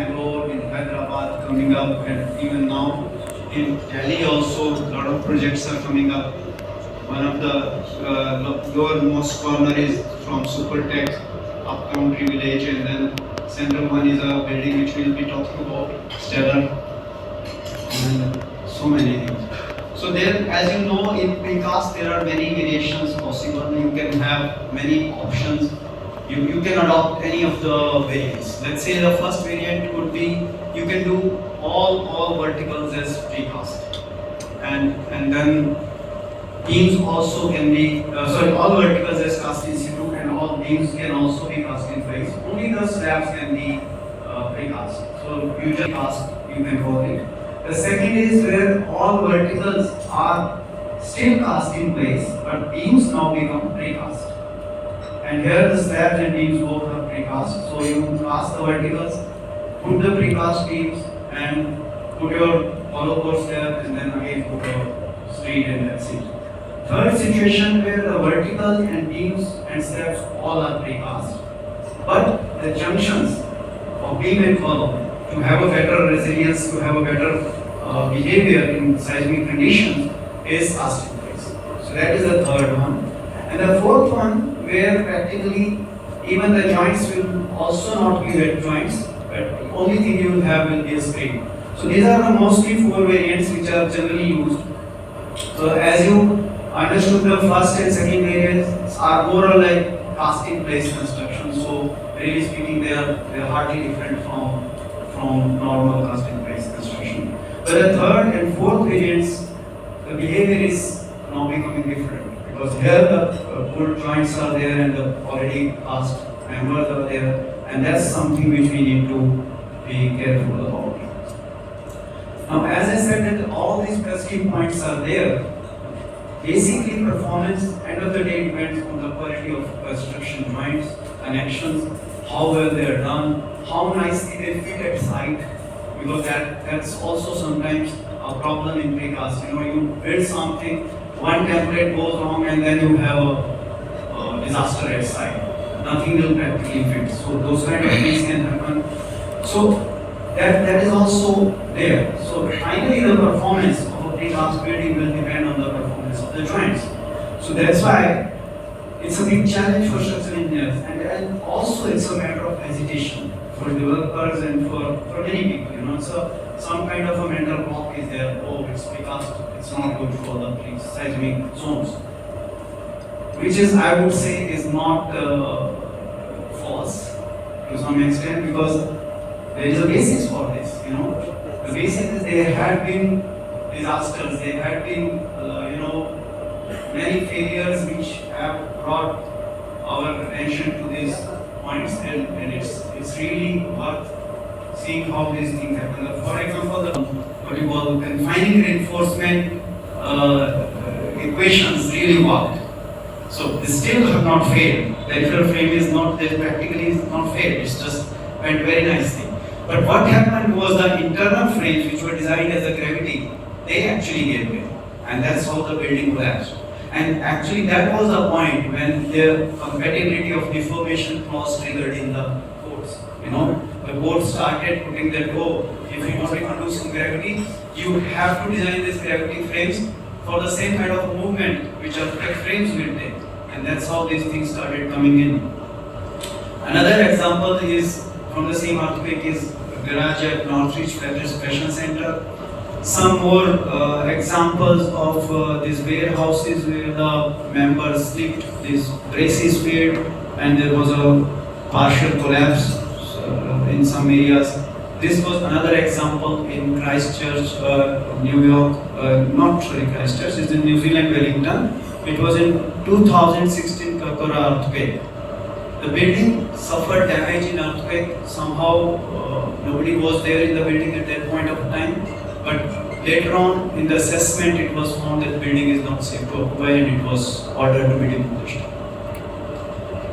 Bangalore, in Hyderabad coming up, and even now in Delhi also a lot of projects are coming up. One of the lowermost corner is from Supertech, upcountry village, and then central one is a building which we'll be talking about, Stellar, and so many things. So there, as you know, in precast there are many variations possible. You can have many options. You can adopt any of the variants. Let's say the first variant would be you can do all verticals as precast, and then beams also can be all verticals as cast in situ, and all beams can also be cast in place. Only the slabs can be precast. So usually cast you can call it. The second is where all verticals are still cast in place, but beams now become precast. And here the slabs and beams both are precast. So you cast the verticals, put the precast beams, and put your hollow core slab, and then again put your street, and that's it. Third situation where the verticals and beams and slabs all are precast, but the junctions of beam and column to have a better resilience, to have a better behavior in seismic conditions is cast in place. So that is the third one. And the fourth one where practically even the joints will also not be wet joints, but the only thing you will have will be a screen. So these are the mostly four variants which are generally used. So as you understood, the first and second variants are more or like cast in place construction. So really speaking, they are hardly different from normal cast in place construction. But the third and fourth variants, the behavior is now becoming different, because here the pulled joints are there and the already cast members are there, and that's something which we need to be careful about. Now, as I said that all these testing points are there, basically performance end of the day depends on the quality of construction joints, connections, how well they are done, how nicely they fit at site, because that's also sometimes a problem in precast. You build something, one template goes wrong, and then you have a disaster at site. Nothing will practically fit. So those kind of things can happen. So that is also there. So finally the performance of a precast building will depend on the performance of the joints. So that's why it's a big challenge for structural engineers, and also it's a matter of hesitation for developers and for many people. So some kind of a mental block is there. Oh, it's precast, it's not good for the seismic zones, which is, I would say, is not false to some extent, because there is a basis for this. The basis is there had been disasters, there had been many failures which have brought our attention to these points, and it's really worth seeing how these things happen. For example, the what you call confining reinforcement equations really worked. So they still have not failed. The actual frame is not, they practically is not failed. It's just went very nicely. But what happened was the internal frames, which were designed as a gravity, they actually gave way, and that's how the building collapsed. And actually, that was the point when the compatibility of deformation clause triggered in the courts. The court started putting that, if you want to reproduce in gravity, you have to design these gravity frames for the same kind of movement which earthquake frames will take. And that's how these things started coming in. Another example is from the same earthquake is garage at Northridge Fashion Center. Some more examples of these warehouses where the members slipped, these braces failed, and there was a partial collapse in some areas. This was another example in Christchurch, New York, Christchurch, it's in New Zealand, Wellington. It was in 2016 Kakora earthquake. The building suffered damage in earthquake. Somehow nobody was there in the building at that point of time. But later on in the assessment, it was found that the building is not safe to occupy, and it was ordered to be demolished.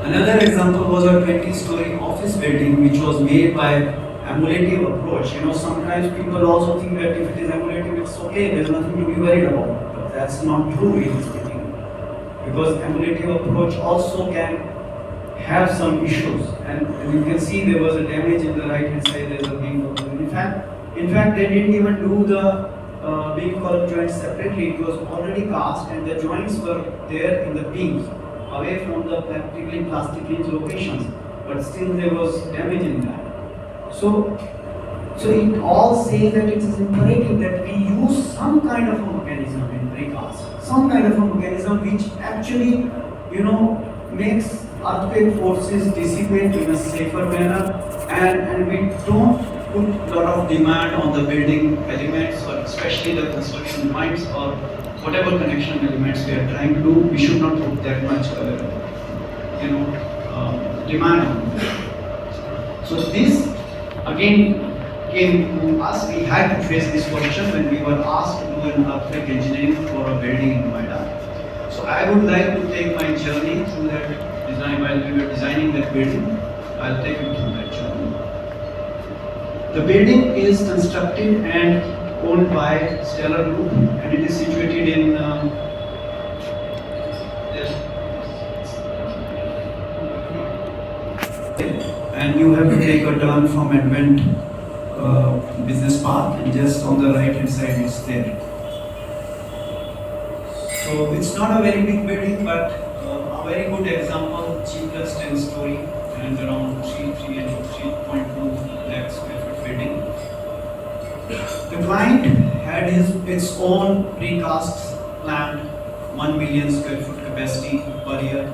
Another example was a 20-story office building which was made by emulative approach. Sometimes people also think that if it is emulative, it's okay, there's nothing to be worried about. But that's not true, really speaking. Because emulative approach also can have some issues, and you can see there was a damage in the right hand side. There's a beam column. In fact, they didn't even do the beam column joints separately. It was already cast, and the joints were there in the beams, away from the practically plastic hinge locations. But still, there was damage in that. So, so it all says that it is imperative that we use some kind of a mechanism in precast, some kind of a mechanism which actually, makes earthquake forces dissipate in a safer manner, and we don't put a lot of demand on the building elements, or especially the construction points, or whatever connection elements we are trying to do. We should not put that much, demand on them. So this again came to us. We had to face this question when we were asked to do an earthquake engineering for a building in Noida. So I would like to take my journey through that design while we were designing that building. I'll take you through that journey. The building is constructed and owned by Stellar Group, and it is situated in and you have to take a turn from Advent Business Park, and just on the right hand side it's there. So it's not a very big building, but a very good example, G plus 10 story and around 3 and 3.2 lakh square foot building. The client had its own precast plant, 1 million square foot capacity per year,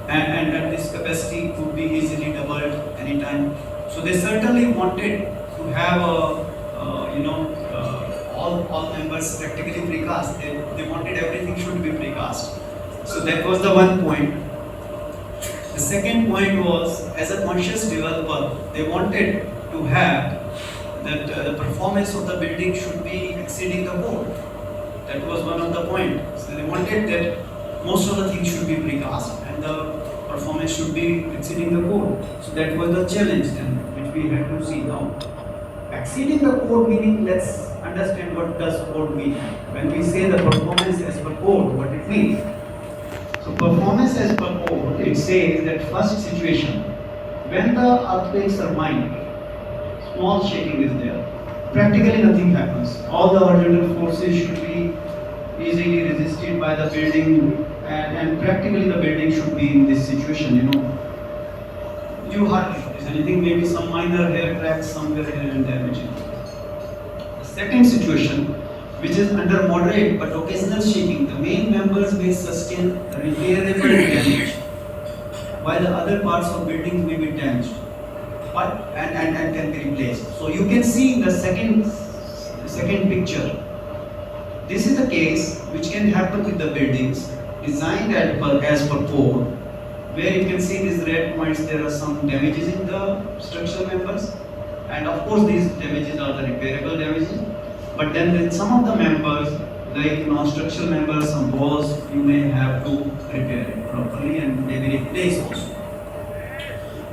and this capacity could be easily doubled anytime. So they certainly wanted to have all members practically precast. They wanted everything should be precast. So that was the one point. The second point was, as a conscious developer, they wanted to have that the performance of the building should be exceeding the code. That was one of the points. So they wanted that most of the things should be precast and the performance should be exceeding the code. So that was the challenge then, which we had to see now. Exceeding the code meaning, let's understand what does code mean. When we say the performance as per code, what it means. So performance as per code, it says that first situation, when the earthquakes are minor, small shaking is there, practically nothing happens. All the horizontal forces should be easily resisted by the building, and practically the building should be in this situation, you hardly notice anything, maybe some minor hair cracks somewhere here and there which is. The second situation, which is under moderate but occasional shaking, the main members may sustain repairable damage, while the other parts of buildings may be damaged, but and can be replaced. So you can see in the second picture, this is the case which can happen with the buildings designed as per code, where you can see these red points, there are some damages in the structural members, and of course these damages are the repairable damages. But then with some of the members, like non-structural members, some walls, you may have to repair it properly and maybe replace also.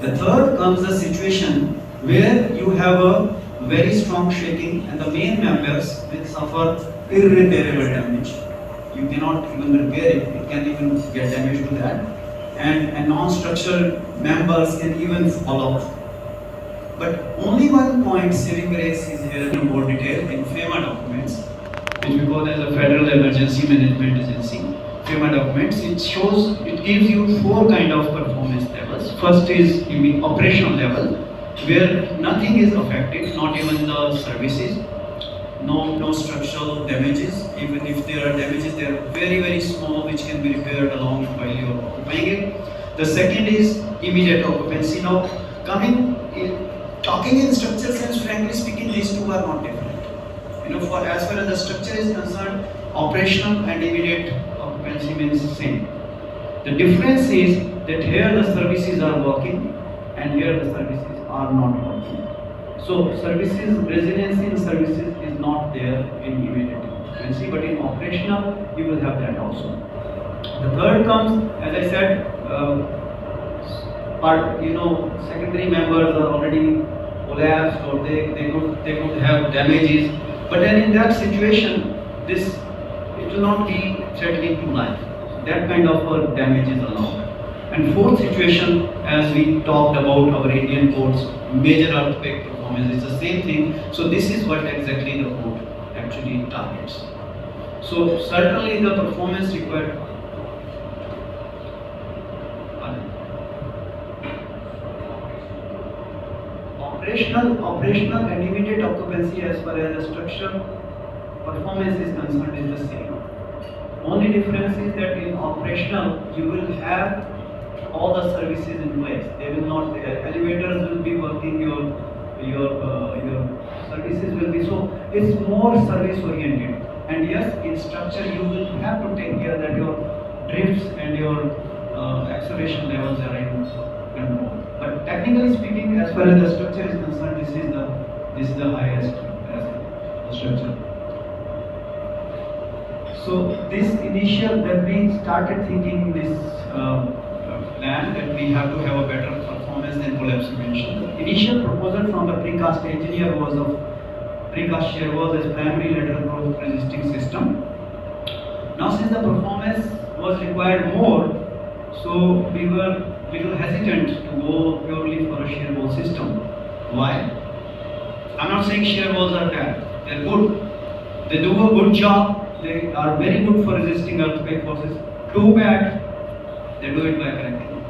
The third comes the situation where you have a very strong shaking and the main members will suffer irreparable damage. You cannot even repair it, it can even get damaged to that. And non-structural members can even fall off. But only one point saving grace is here in more detail in FEMA documents, which we call as a Federal Emergency Management Agency. FEMA documents, it gives you 4 kind of performance levels. First is operational level, where nothing is affected, not even the services, no structural damages. Even if there are damages, they are very, very small, which can be repaired along while you are occupying it. The second is immediate occupancy. Now, talking in structure sense, frankly speaking, these two are not different. For as far as the structure is concerned, operational and immediate occupancy means the same. The difference is that here the services are working and here the services are not working. So services, resiliency in services is not there in immediate occupancy, but in operational you will have that also. The third comes, as I said, secondary members are already collapsed or they could have damages. But then in that situation, it will not be threatening to life. So that kind of damage is allowed. And fourth situation, as we talked about our Indian codes, major earthquake performance is the same thing. So this is what exactly the code actually targets. So certainly the performance required. Operational and immediate occupancy as far as the structure performance is concerned is the same. Only difference is that in operational you will have all the services in place. They will not. The elevators will be working. Your services will be so. It's more service oriented. And yes, in structure you will have to take care that your drifts and your acceleration levels are in control. But technically speaking, as far as the structure is concerned, this is the highest as the structure. So this initial that we started thinking this plan that we have to have a better performance than collapse prevention. The initial proposal from the precast engineer was of precast shear was as primary lateral growth resisting system. Now since the performance was required more, so we were little hesitant to go purely for a shear wall system. Why? I'm not saying shear walls are bad. They're good. They do a good job. They are very good for resisting earthquake forces. Too bad, they do it by cracking,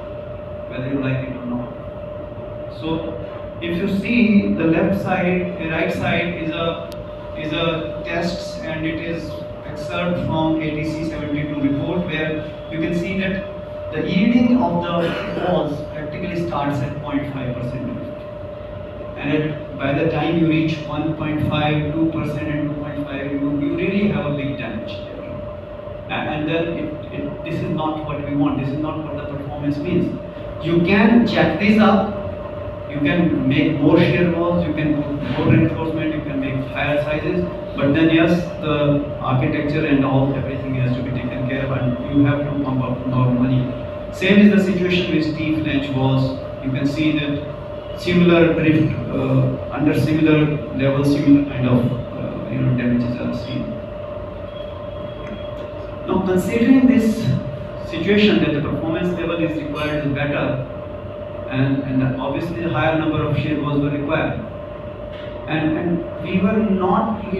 whether you like it or not. So, if you see the left side, the right side is a tests, and it is excerpt from ATC 72 report where you can see that the yielding of the walls practically starts at 0.5%. And by the time you reach 1.5, 2% and 2.5, you really have a big damage there. And then this is not what we want, this is not what the performance means. You can jack this up, you can make more shear walls, you can put more reinforcement, you can make higher sizes, but then yes, the architecture and all, everything has to be taken care of, and you have to pump up more money. Same is the situation with steel flange walls. You can see that similar drift under similar levels, similar kind of damages are seen. Now, considering this situation that the performance level is required is better, and obviously a higher number of shear walls were required, and we were not really